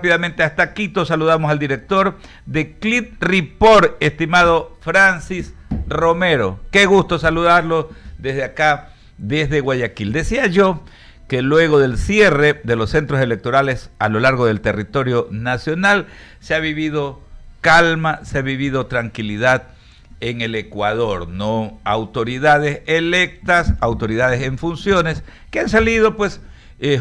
Rápidamente hasta Quito saludamos al director de Clip Report, estimado Francis Romero. Qué gusto saludarlo desde acá, desde Guayaquil. Decía yo que luego del cierre de los centros electorales a lo largo del territorio nacional se ha vivido calma, se ha vivido tranquilidad en el Ecuador, ¿no? Autoridades electas, autoridades en funciones que han salido pues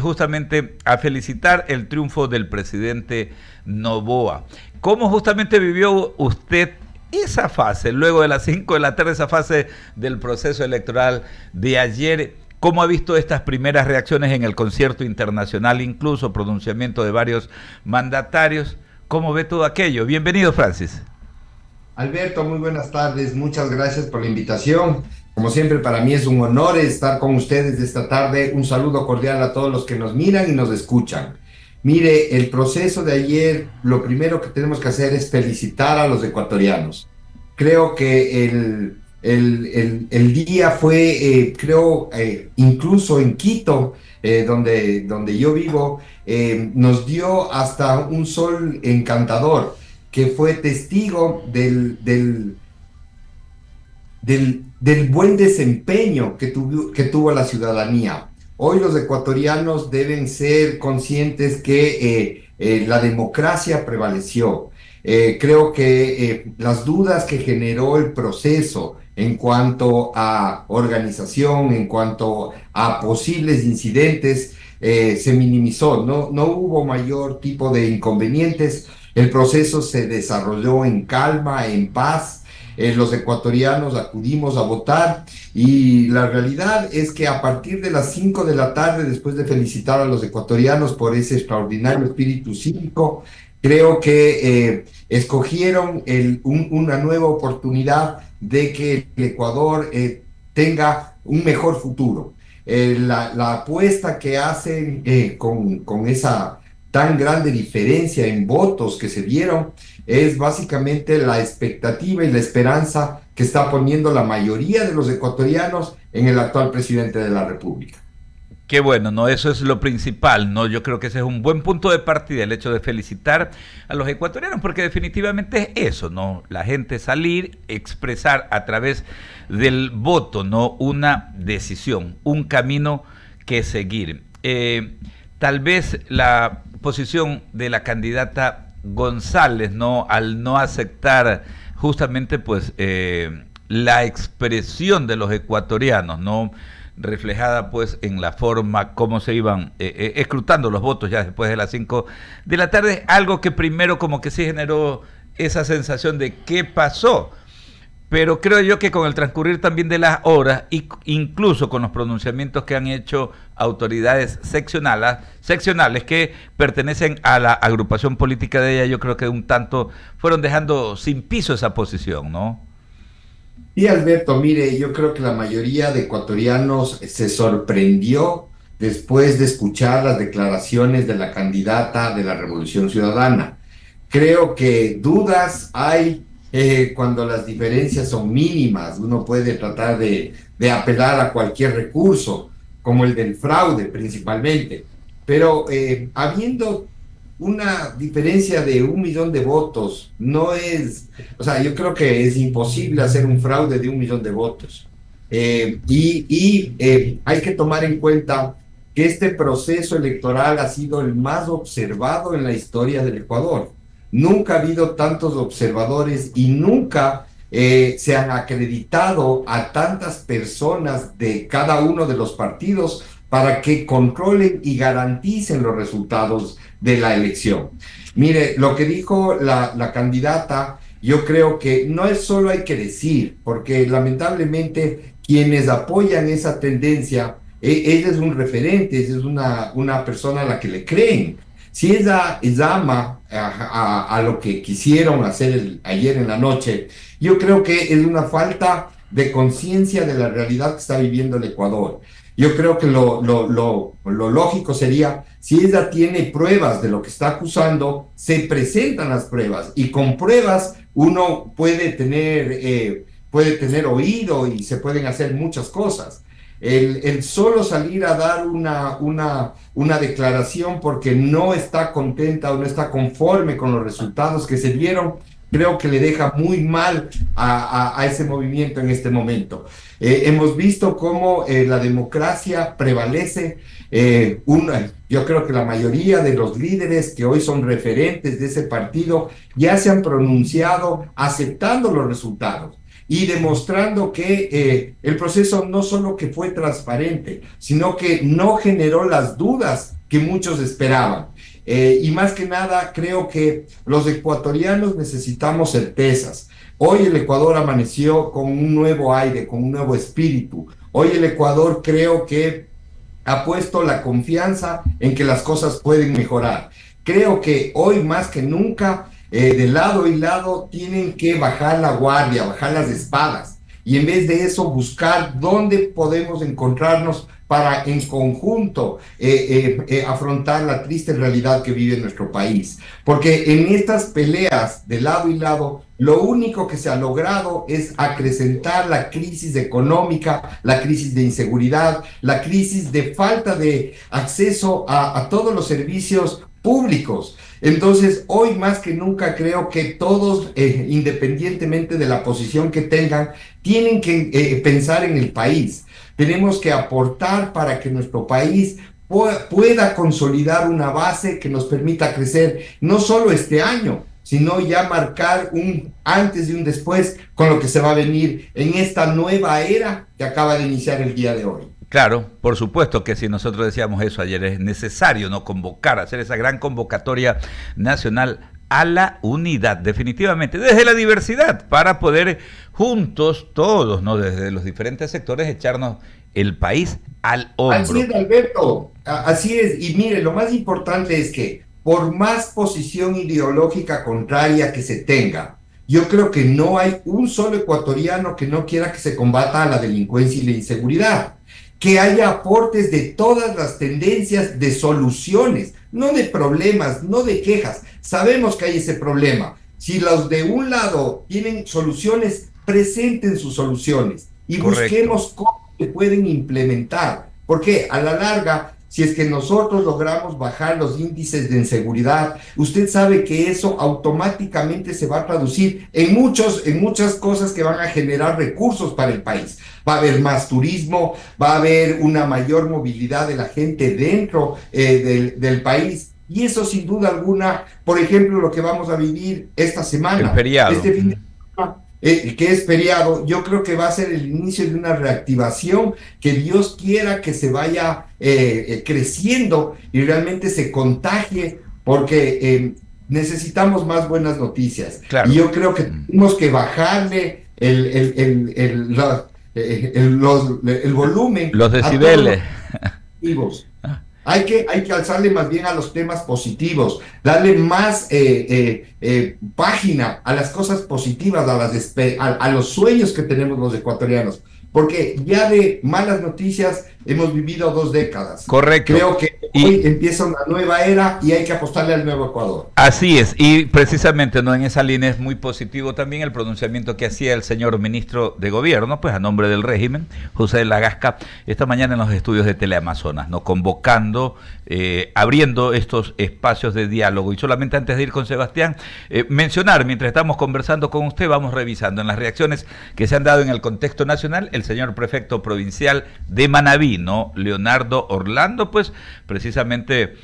justamente a felicitar el triunfo del presidente Noboa. ¿Cómo justamente vivió usted esa fase, luego de las 5 de la tarde, esa fase del proceso electoral de ayer? ¿Cómo ha visto estas primeras reacciones en el concierto internacional, incluso pronunciamiento de varios mandatarios? ¿Cómo ve todo aquello? Bienvenido, Francis. Alberto, muy buenas tardes. Muchas gracias por la invitación. Como siempre, para mí es un honor estar con ustedes esta tarde. Un saludo cordial a todos los que nos miran y nos escuchan. Mire, el proceso de ayer, lo primero que tenemos que hacer es felicitar a los ecuatorianos. Creo que el día fue, incluso en Quito, donde yo vivo, nos dio hasta un sol encantador, que fue testigo del buen desempeño que tuvo la ciudadanía. Hoy los ecuatorianos deben ser conscientes que la democracia prevaleció. Creo que las dudas que generó el proceso en cuanto a organización, en cuanto a posibles incidentes, se minimizó. No hubo mayor tipo de inconvenientes. El proceso se desarrolló en calma, en paz. Los ecuatorianos acudimos a votar y la realidad es que a partir de las 5 de la tarde, después de felicitar a los ecuatorianos por ese extraordinario espíritu cívico, creo que escogieron una nueva oportunidad de que el Ecuador tenga un mejor futuro. La apuesta que hacen con esa tan grande diferencia en votos que se dieron es básicamente la expectativa y la esperanza que está poniendo la mayoría de los ecuatorianos en el actual presidente de la República. Qué bueno, ¿no? Eso es lo principal, ¿no? Yo creo que ese es un buen punto de partida, el hecho de felicitar a los ecuatorianos, porque definitivamente es eso, ¿no? La gente salir, expresar a través del voto, ¿no? Una decisión, un camino que seguir. Tal vez la posición de la candidata González, ¿no? Al no aceptar justamente pues la expresión de los ecuatorianos, ¿no? Reflejada pues en la forma como se iban escrutando los votos ya después de las 5 de la tarde, algo que primero como que sí generó esa sensación de qué pasó. Pero creo yo que con el transcurrir también de las horas, incluso con los pronunciamientos que han hecho autoridades seccionales que pertenecen a la agrupación política de ella, yo creo que un tanto fueron dejando sin piso esa posición, ¿no? Y Alberto, mire, yo creo que la mayoría de ecuatorianos se sorprendió después de escuchar las declaraciones de la candidata de la Revolución Ciudadana. Creo que dudas hay cuando las diferencias son mínimas. Uno puede tratar de apelar a cualquier recurso, como el del fraude principalmente, pero habiendo una diferencia de 1 millón de votos, no es, o sea, yo creo que es imposible hacer un fraude de 1 millón de votos. Hay que tomar en cuenta que este proceso electoral ha sido el más observado en la historia del Ecuador. Nunca ha habido tantos observadores y nunca se han acreditado a tantas personas de cada uno de los partidos para que controlen y garanticen los resultados de la elección. Mire, lo que dijo la candidata, yo creo que no es solo hay que decir, porque lamentablemente quienes apoyan esa tendencia, ella es un referente, ella es una persona a la que le creen. Si ella llama a lo que quisieron hacer ayer en la noche, yo creo que es una falta de conciencia de la realidad que está viviendo el Ecuador. Yo creo que lo lógico sería, si ella tiene pruebas de lo que está acusando, se presentan las pruebas y con pruebas uno puede tener oído y se pueden hacer muchas cosas. el solo salir a dar una declaración porque no está contenta o no está conforme con los resultados que se dieron, creo que le deja muy mal a ese movimiento en este momento. Hemos visto cómo la democracia prevalece. Yo creo que la mayoría de los líderes que hoy son referentes de ese partido ya se han pronunciado aceptando los resultados y demostrando que el proceso no solo que fue transparente, sino que no generó las dudas que muchos esperaban. Y más que nada, creo que los ecuatorianos necesitamos certezas. Hoy el Ecuador amaneció con un nuevo aire, con un nuevo espíritu. Hoy el Ecuador creo que ha puesto la confianza en que las cosas pueden mejorar. Creo que hoy más que nunca, de lado y lado, tienen que bajar la guardia, bajar las espadas, y en vez de eso buscar dónde podemos encontrarnos para en conjunto afrontar la triste realidad que vive nuestro país. Porque en estas peleas de lado y lado, lo único que se ha logrado es acrecentar la crisis económica, la crisis de inseguridad, la crisis de falta de acceso a todos los servicios públicos. Entonces, hoy más que nunca creo que todos, independientemente de la posición que tengan, tienen que pensar en el país. Tenemos que aportar para que nuestro país pueda consolidar una base que nos permita crecer, no solo este año, sino ya marcar un antes y un después con lo que se va a venir en esta nueva era que acaba de iniciar el día de hoy. Claro, por supuesto que si nosotros decíamos eso ayer, es necesario no convocar, hacer esa gran convocatoria nacional a la unidad, definitivamente, desde la diversidad, para poder juntos, todos, ¿no?, desde los diferentes sectores, echarnos el país al hombro. Así es, Alberto, así es. Y mire, lo más importante es que por más posición ideológica contraria que se tenga, yo creo que no hay un solo ecuatoriano que no quiera que se combata a la delincuencia y la inseguridad. Que haya aportes de todas las tendencias de soluciones, no de problemas, no de quejas. Sabemos que hay ese problema. Si los de un lado tienen soluciones, presenten sus soluciones y busquemos cómo se pueden implementar. Porque a la larga, si es que nosotros logramos bajar los índices de inseguridad, usted sabe que eso automáticamente se va a traducir en muchas cosas que van a generar recursos para el país. Va a haber más turismo, va a haber una mayor movilidad de la gente dentro del país. Y eso sin duda alguna, por ejemplo, lo que vamos a vivir esta semana, el feriado. este fin de semana, que es feriado, yo creo que va a ser el inicio de una reactivación que Dios quiera que se vaya creciendo y realmente se contagie, porque necesitamos más buenas noticias. Claro. Y yo creo que tenemos que bajarle el volumen, los decibeles. Hay que alzarle más bien a los temas positivos, darle más página a las cosas positivas, a los sueños que tenemos los ecuatorianos, porque ya de malas noticias hemos vivido 2 décadas. Correcto. Creo que hoy empieza una nueva era y hay que apostarle al nuevo Ecuador. Así es, y precisamente no en esa línea es muy positivo también el pronunciamiento que hacía el señor ministro de Gobierno, pues a nombre del régimen, José Lagasca, esta mañana en los estudios de Teleamazonas, ¿no?, convocando, abriendo estos espacios de diálogo. Y solamente antes de ir con Sebastián, mencionar, mientras estamos conversando con usted, vamos revisando en las reacciones que se han dado en el contexto nacional, el señor prefecto provincial de Manabí, ¿no?, Leonardo Orlando, pues precisamente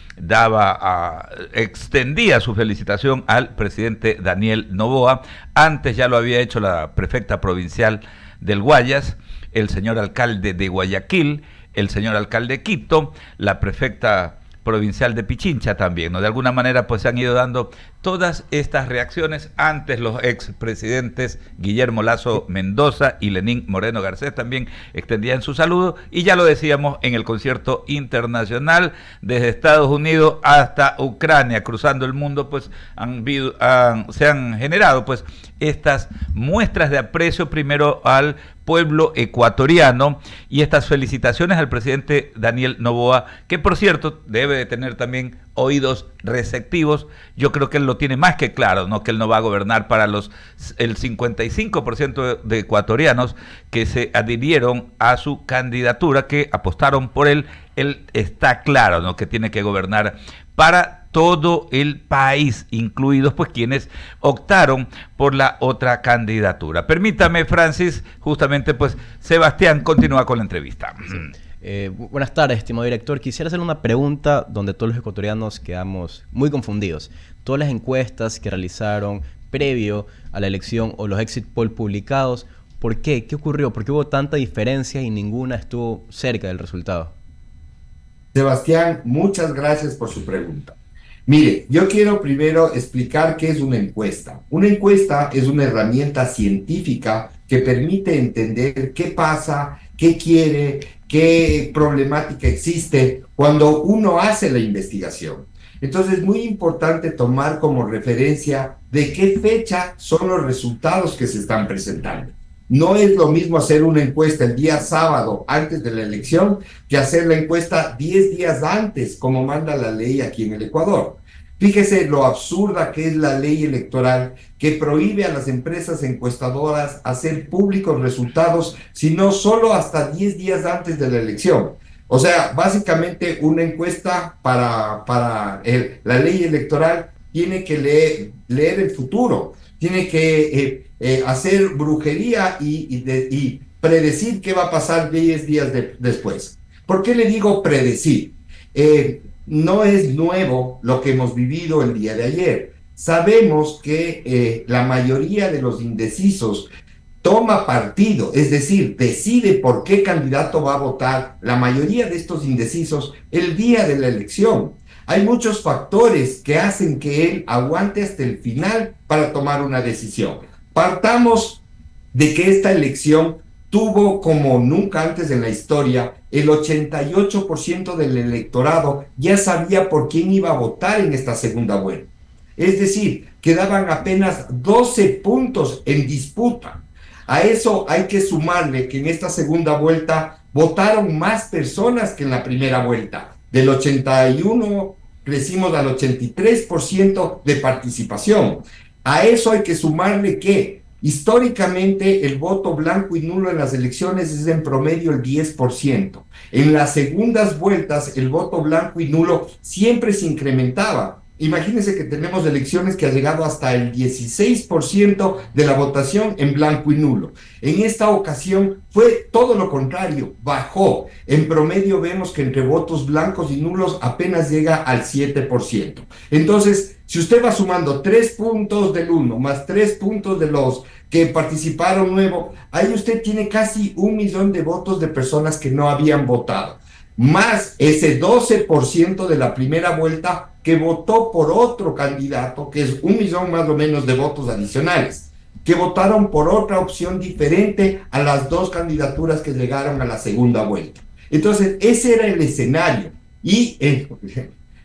extendía su felicitación al presidente Daniel Noboa. Antes ya lo había hecho la prefecta provincial del Guayas, el señor alcalde de Guayaquil, el señor alcalde de Quito, la prefecta provincial de Pichincha también, ¿no? De alguna manera pues se han ido dando todas estas reacciones. Antes los expresidentes Guillermo Lasso Mendoza y Lenín Moreno Garcés también extendían su saludo, y ya lo decíamos en el concierto internacional desde Estados Unidos hasta Ucrania, cruzando el mundo, pues se han generado pues estas muestras de aprecio primero al pueblo ecuatoriano y estas felicitaciones al presidente Daniel Noboa, que por cierto debe de tener también oídos receptivos, yo creo que él lo tiene más que claro, ¿no? Que él no va a gobernar para el 55% de ecuatorianos que se adhirieron a su candidatura, que apostaron por él. Él está claro, ¿no? Que tiene que gobernar para todo el país, incluidos pues quienes optaron por la otra candidatura. Permítame, Francis, justamente pues Sebastián continúa con la entrevista. Sí. Buenas tardes, estimado director. Quisiera hacer una pregunta donde todos los ecuatorianos quedamos muy confundidos. Todas las encuestas que realizaron previo a la elección o los exit poll publicados, ¿por qué? ¿Qué ocurrió? ¿Por qué hubo tanta diferencia y ninguna estuvo cerca del resultado? Sebastián, muchas gracias por su pregunta. Mire, yo quiero primero explicar qué es una encuesta. Una encuesta es una herramienta científica que permite entender qué pasa, qué quiere, qué problemática existe cuando uno hace la investigación. Entonces es muy importante tomar como referencia de qué fecha son los resultados que se están presentando. No es lo mismo hacer una encuesta el día sábado antes de la elección que hacer la encuesta 10 días antes, como manda la ley aquí en el Ecuador. Fíjese lo absurda que es la ley electoral que prohíbe a las empresas encuestadoras hacer públicos resultados, sino solo hasta 10 días antes de la elección. O sea, básicamente una encuesta para la ley electoral tiene que leer el futuro, tiene que hacer brujería y predecir qué va a pasar 10 días después. ¿Por qué le digo predecir? No es nuevo lo que hemos vivido el día de ayer. Sabemos que la mayoría de los indecisos toma partido, es decir, decide por qué candidato va a votar la mayoría de estos indecisos el día de la elección. Hay muchos factores que hacen que él aguante hasta el final para tomar una decisión. Partamos de que esta elección tuvo, como nunca antes en la historia, el 88% del electorado ya sabía por quién iba a votar en esta segunda vuelta. Es decir, quedaban apenas 12 puntos en disputa. A eso hay que sumarle que en esta segunda vuelta votaron más personas que en la primera vuelta. Del 81 crecimos al 83% de participación. A eso hay que sumarle que históricamente el voto blanco y nulo en las elecciones es en promedio el 10%. En las segundas vueltas el voto blanco y nulo siempre se incrementaba. Imagínense que tenemos elecciones que ha llegado hasta el 16% de la votación en blanco y nulo. En esta ocasión fue todo lo contrario, bajó. En promedio vemos que entre votos blancos y nulos apenas llega al 7%. Entonces, si usted va sumando 3 puntos del 1 más 3 puntos de los que participaron nuevo, ahí usted tiene casi 1 millón de votos de personas que no habían votado, más ese 12% de la primera vuelta que votó por otro candidato, que es 1 millón más o menos de votos adicionales, que votaron por otra opción diferente a las dos candidaturas que llegaron a la segunda vuelta. Entonces, ese era el escenario. Y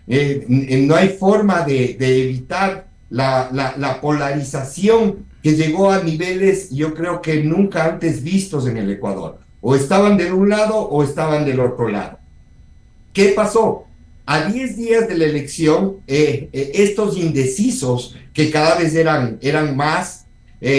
no hay forma de evitar la polarización que llegó a niveles, yo creo que nunca antes vistos en el Ecuador. O estaban de un lado o estaban del otro lado. ¿Qué pasó? A 10 días de la elección, estos indecisos, que cada vez eran más,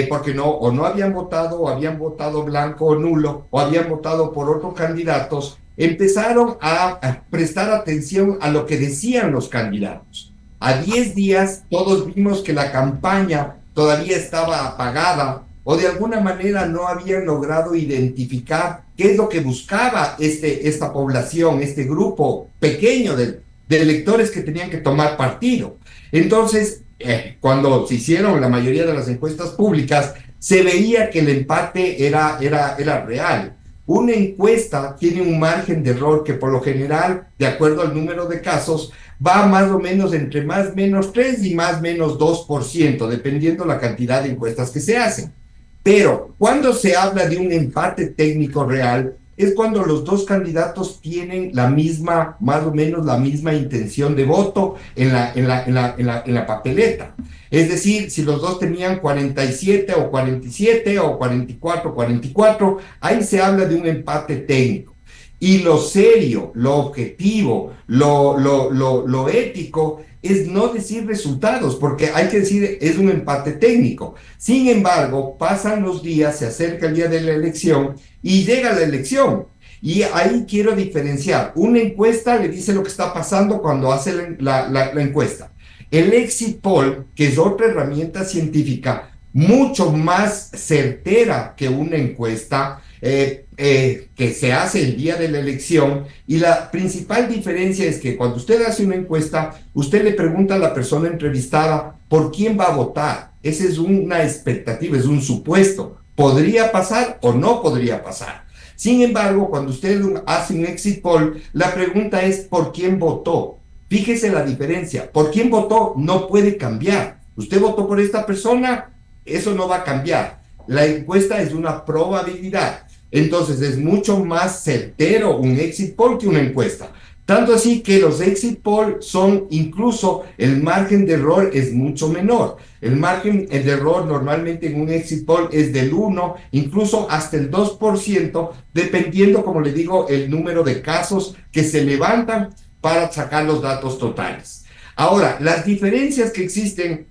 porque no habían votado, o habían votado blanco o nulo, o habían votado por otros candidatos, empezaron a prestar atención a lo que decían los candidatos. A 10 días todos vimos que la campaña todavía estaba apagada, o de alguna manera no habían logrado identificar qué es lo que buscaba esta población, este grupo pequeño de electores que tenían que tomar partido. Entonces, cuando se hicieron la mayoría de las encuestas públicas, se veía que el empate era real. Una encuesta tiene un margen de error que por lo general, de acuerdo al número de casos, va más o menos entre más menos 3 y más menos 2%, dependiendo la cantidad de encuestas que se hacen. Pero cuando se habla de un empate técnico real, es cuando los dos candidatos tienen más o menos la misma intención de voto en la papeleta. Es decir, si los dos tenían 47 o 47 o 44, ahí se habla de un empate técnico. Y lo serio, lo objetivo, lo ético es no decir resultados, porque hay que decir, es un empate técnico. Sin embargo, pasan los días, se acerca el día de la elección y llega la elección. Y ahí quiero diferenciar. Una encuesta le dice lo que está pasando cuando hace la encuesta. El exit poll, que es otra herramienta científica mucho más certera que una encuesta, que se hace el día de la elección, y la principal diferencia es que cuando usted hace una encuesta, usted le pregunta a la persona entrevistada por quién va a votar. Esa es una expectativa, es un supuesto. ¿Podría pasar o no podría pasar? Sin embargo, cuando usted hace un exit poll, la pregunta es ¿por quién votó? Fíjese la diferencia. ¿Por quién votó? No puede cambiar. Usted votó por esta persona, eso no va a cambiar. La encuesta es una probabilidad. Entonces es mucho más certero un exit poll que una encuesta. Tanto así que los exit poll son, incluso el margen de error es mucho menor. El margen de error normalmente en un exit poll es del 1, incluso hasta el 2%, dependiendo, como le digo, el número de casos que se levantan para sacar los datos totales. Ahora, las diferencias que existen,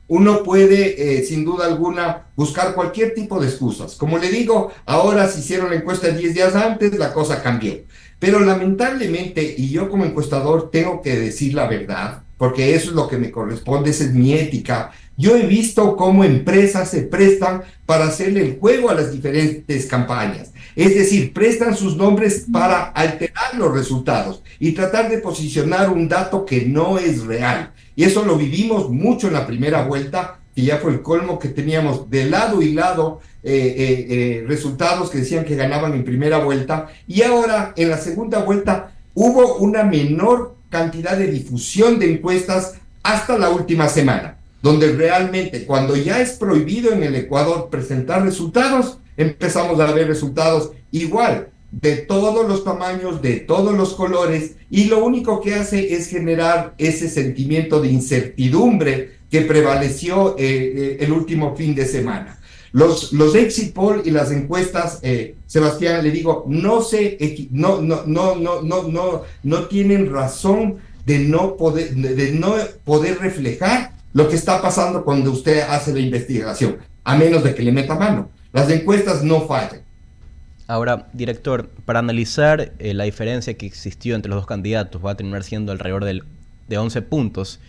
uno puede, sin duda alguna, buscar cualquier tipo de excusas. Como le digo, ahora se hicieron la encuesta 10 días antes, la cosa cambió. Pero lamentablemente, y yo como encuestador tengo que decir la verdad, porque eso es lo que me corresponde, esa es mi ética. Yo he visto cómo empresas se prestan para hacerle el juego a las diferentes campañas. Es decir, prestan sus nombres para alterar los resultados y tratar de posicionar un dato que no es real. Y eso lo vivimos mucho en la primera vuelta, que ya fue el colmo, que teníamos de lado y lado resultados que decían que ganaban en primera vuelta, y ahora en la segunda vuelta hubo una menor cantidad de difusión de encuestas hasta la última semana, donde realmente cuando ya es prohibido en el Ecuador presentar resultados, empezamos a ver resultados igual, de todos los tamaños, de todos los colores, y lo único que hace es generar ese sentimiento de incertidumbre que prevaleció el último fin de semana. Los exit poll y las encuestas, Sebastián, le digo, no tienen razón de no poder reflejar lo que está pasando cuando usted hace la investigación, a menos de que le meta mano. Las encuestas no fallan. Ahora, director, para analizar la diferencia que existió entre los dos candidatos, va a terminar siendo alrededor de 11 puntos.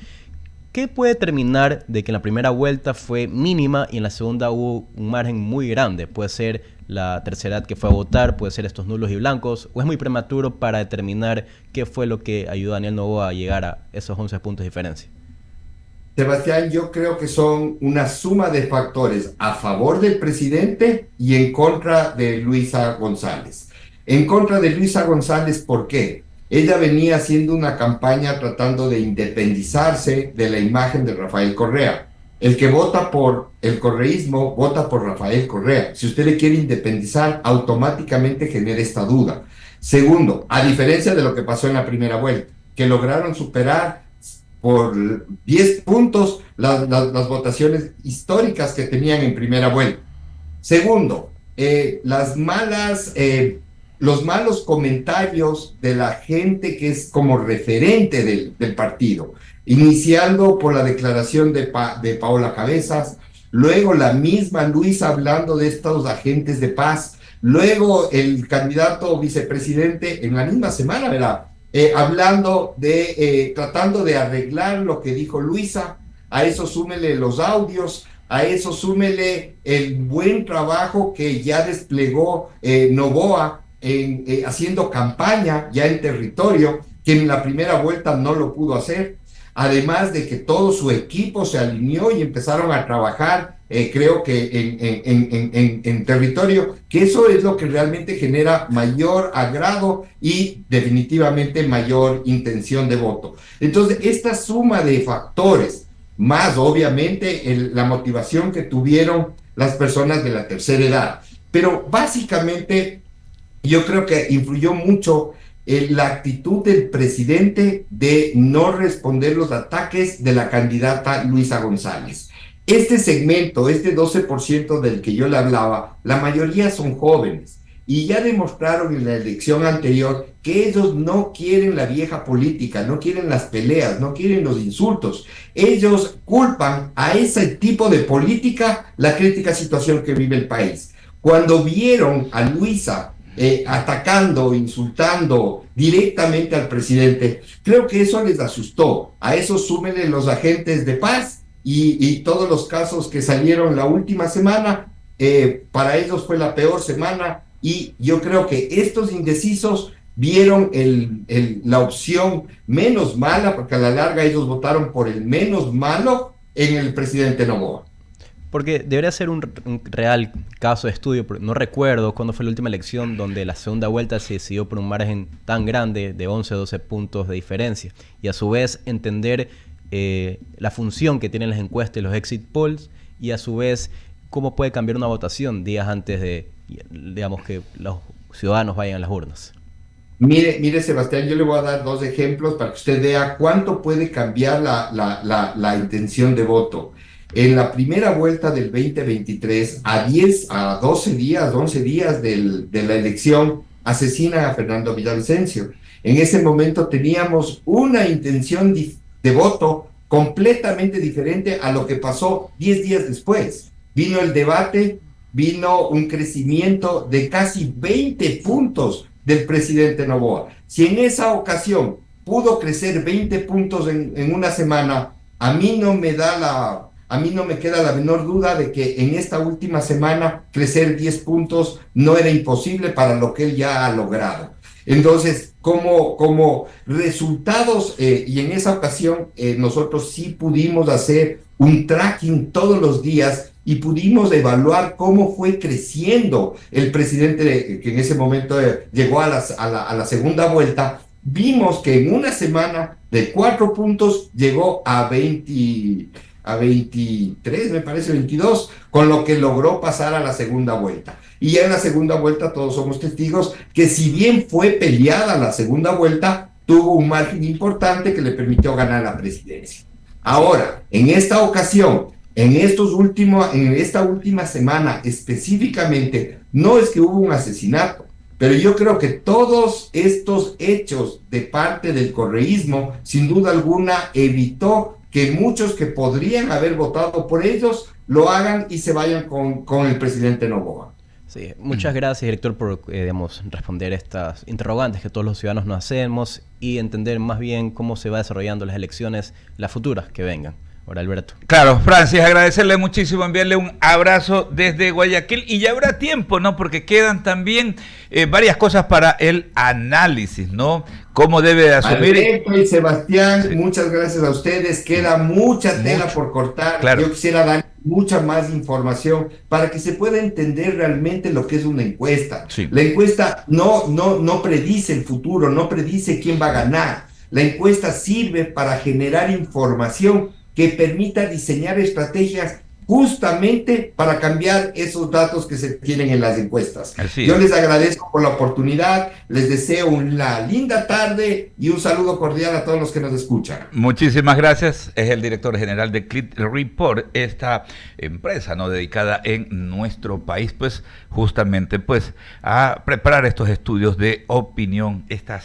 ¿Qué puede determinar de que en la primera vuelta fue mínima y en la segunda hubo un margen muy grande? Puede ser la tercera edad que fue a votar, puede ser estos nulos y blancos, o es muy prematuro para determinar qué fue lo que ayudó a Daniel Noboa a llegar a esos 11 puntos de diferencia. Sebastián, yo creo que son una suma de factores a favor del presidente y en contra de Luisa González. En contra de Luisa González, ¿por qué? Ella venía haciendo una campaña tratando de independizarse de la imagen de Rafael Correa. El que vota por el correísmo, vota por Rafael Correa. Si usted le quiere independizar, automáticamente genera esta duda. Segundo, a diferencia de lo que pasó en la primera vuelta, que lograron superar por 10 puntos las votaciones históricas que tenían en primera vuelta. Segundo, los malos comentarios de la gente que es como referente del partido, iniciando por la declaración de Paola Cabezas, luego la misma Luisa hablando de estos agentes de paz, luego el candidato vicepresidente en la misma semana, ¿verdad? Hablando tratando de arreglar lo que dijo Luisa. A eso súmele los audios, a eso súmele el buen trabajo que ya desplegó Noboa haciendo campaña ya en territorio, que en la primera vuelta no lo pudo hacer, además de que todo su equipo se alineó y empezaron a trabajar, creo que en territorio, que eso es lo que realmente genera mayor agrado y definitivamente mayor intención de voto. Entonces, esta suma de factores, más obviamente la motivación que tuvieron las personas de la tercera edad, pero básicamente yo creo que influyó mucho la actitud del presidente de no responder los ataques de la candidata Luisa González. Este segmento, este 12% del que yo le hablaba, la mayoría son jóvenes. y ya demostraron en la elección anterior que ellos no quieren la vieja política, no quieren las peleas, no quieren los insultos. Ellos culpan a ese tipo de política la crítica situación que vive el país. Cuando vieron a Luisa atacando, insultando directamente al presidente, creo que eso les asustó. A eso súmenle los agentes de paz y todos los casos que salieron la última semana. Para ellos fue la peor semana y yo creo que estos indecisos vieron la opción menos mala, porque a la larga ellos votaron por el menos malo en el presidente Noboa. Porque debería ser un real caso de estudio. No recuerdo cuándo fue la última elección donde la segunda vuelta se decidió por un margen tan grande de 11 o 12 puntos de diferencia. Y a su vez entender la función que tienen las encuestas y los exit polls, y a su vez cómo puede cambiar una votación días antes de, digamos, que los ciudadanos vayan a las urnas. Mire, Sebastián, yo le voy a dar dos ejemplos para que usted vea cuánto puede cambiar la intención de voto. En la primera vuelta del 2023, a 12 días, 11 días de la elección, asesinan a Fernando Villavicencio. En ese momento teníamos una intención de voto completamente diferente a lo que pasó 10 días después. Vino el debate, vino un crecimiento de casi 20 puntos del presidente Noboa. Si en esa ocasión pudo crecer 20 puntos en una semana, a mí no me queda la menor duda de que en esta última semana crecer 10 puntos no era imposible para lo que él ya ha logrado. Entonces, como resultados, y en esa ocasión nosotros sí pudimos hacer un tracking todos los días y pudimos evaluar cómo fue creciendo el presidente que en ese momento llegó a la segunda vuelta. Vimos que en una semana de 4 puntos llegó a 23, me parece 22, con lo que logró pasar a la segunda vuelta. Y ya en la segunda vuelta todos somos testigos que si bien fue peleada la segunda vuelta, tuvo un margen importante que le permitió ganar la presidencia. Ahora, en esta ocasión, en esta última semana específicamente, no es que hubo un asesinato, pero yo creo que todos estos hechos de parte del correísmo, sin duda alguna, evitó que muchos que podrían haber votado por ellos lo hagan y se vayan con el presidente Noboa. Sí, muchas gracias, director, por responder estas interrogantes que todos los ciudadanos nos hacemos y entender más bien cómo se va desarrollando las elecciones, las futuras que vengan. Ahora, Alberto. Claro, Francis, agradecerle muchísimo, enviarle un abrazo desde Guayaquil y ya habrá tiempo, ¿no? Porque quedan también varias cosas para el análisis, ¿no? Cómo debe asumir. Alberto y Sebastián, sí. Muchas gracias a ustedes. Queda mucha tela por cortar. Claro. Yo quisiera dar mucha más información para que se pueda entender realmente lo que es una encuesta. Sí. La encuesta no predice el futuro, no predice quién va a ganar. La encuesta sirve para generar información que permita diseñar estrategias justamente para cambiar esos datos que se tienen en las encuestas. Yo les agradezco por la oportunidad, les deseo una linda tarde y un saludo cordial a todos los que nos escuchan. Muchísimas gracias. Es el director general de Clit Report, esta empresa no dedicada en nuestro país, pues justamente pues a preparar estos estudios de opinión, estas